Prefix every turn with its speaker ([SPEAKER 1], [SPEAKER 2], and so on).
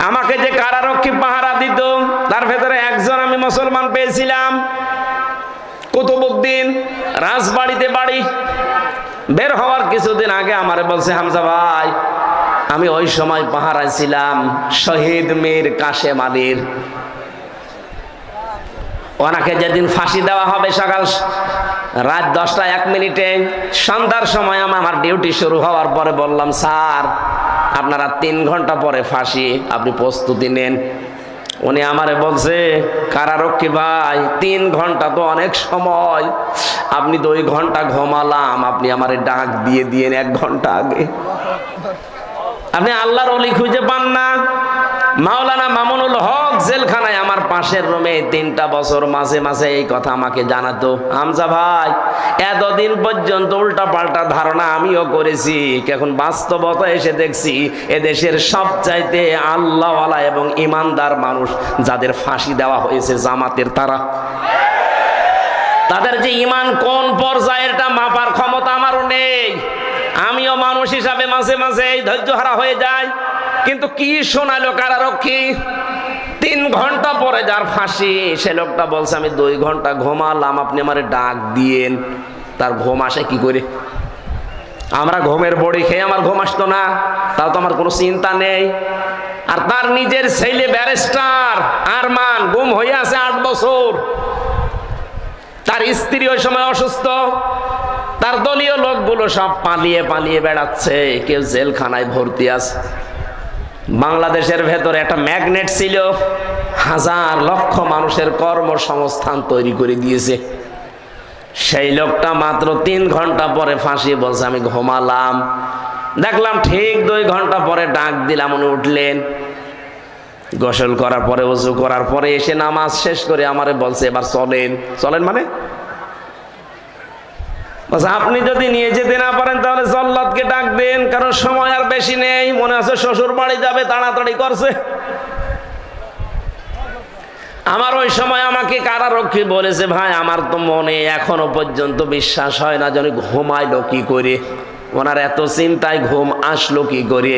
[SPEAKER 1] আমাকে যে কারারক্ষী পাহারা দিত তার ভেতরে একজন আমি মুসলমান পেয়েছিলাম, কুতুবউদ্দিন, রাজবাড়িতে বাড়ি। বের হওয়ার কিছুদিন আগে আমারে বলছে, হামজা ভাই আমি ওই সময় পাহারায় ছিলাম শহীদ মীর কাশেম আলীর, ওনাকে যেদিন ফাঁসি দেওয়া হবে সকাল রাত 10টা 1 মিনিটে, সন্ধ্যার সময় আমার ডিউটি শুরু হওয়ার পরে বললাম, স্যার আপনারা 3 ঘন্টা পরে ফাঁসি, আপনি প্রস্তুতি নেন। উনি আমারে বলছে, কারারক্ষী ভাই 3 ঘন্টা তো অনেক সময়, আপনি 2 ঘন্টা ঘুমালাম, আপনি আমারে ডাক দিয়ে দিয়েন 1 ঘন্টা আগে। আপনি আল্লাহর ওলি খুঁজে পান না? মাওলানা মামুনুল হক জেলখানায় আমার পাশের রুমে 3টা বছর মাঝে মাঝে এই কথা আমাকে জানাতো, হামজা ভাই এতদিন পর্যন্ত উল্টা পাল্টা ধারণা আমিও করেছি, এখন বাস্তবতা এসে দেখছি এদেশের সবচাইতে আল্লাহওয়ালা এবং ইমানদার মানুষ যাদের ফাঁসি দেওয়া হয়েছে জামাতের, তাদের যে ইমান কোন পর্যায়ের তা মাপার ক্ষমতা আমারও নেই। আমিও মানুষ হিসাবে মাঝে মাঝে ধৈর্যহারা হয়ে যায়। কিন্তু কি শোনালো কারারক্ষী, 3 ঘন্টা পরে যার ফাঁসি সে লোকটা বলছে আমি 2 ঘন্টা ঘুমালাম, আপনি আমারে ডাক দিয়েন। তার ঘুম আসে কি করে? আমরা ঘুমের বড়ি খেয়ে আমার ঘুম আসতো না, তাও তো আমার কোনো চিন্তা নেই। আর তার নিজের ছেলে ব্যারিস্টার আরমান গুম হয়ে আছে 8 বছর। তার স্ত্রী ওই সময় অসুস্থ, তার দলীয় লোকগুলো সব পালিয়ে পালিয়ে বেড়াচ্ছে, কেউ জেলখানায় ভর্তি আছে। বাংলাদেশের ভেতরে একটা ম্যাগনেট ছিল, 1000 লক্ষ মানুষের কর্মসংস্থান তৈরি করে দিয়েছে। সেই লোকটা মাত্র 3 ঘন্টা পরে ফাঁসি বলছে আমি ঘুমালাম। দেখলাম ঠিক 2 ঘন্টা পরে ডাক দিলাম, উনি উঠলেন, গোসল করার পরে ওযু করার পরে এসে নামাজ শেষ করে আমারে বলছে এবার চলেন। চলেন মানে আপনি যদি নিয়ে যেতে না পারেন তাহলে জল্লাদকে ডাক দেন, কারণ সময় আর বেশি নেই, মনে আছে শ্বশুর বাড়ি যাবে, তাড়াতাড়ি করছে। আমার ওই সময় আমাকে কারারক্ষী বলেছে, ভাই আমার তো মনে এখনো পর্যন্ত বিশ্বাস হয় না যে ঘুমাইলো কি করে, ওনার এত চিন্তায় ঘুম আসলো কি করে।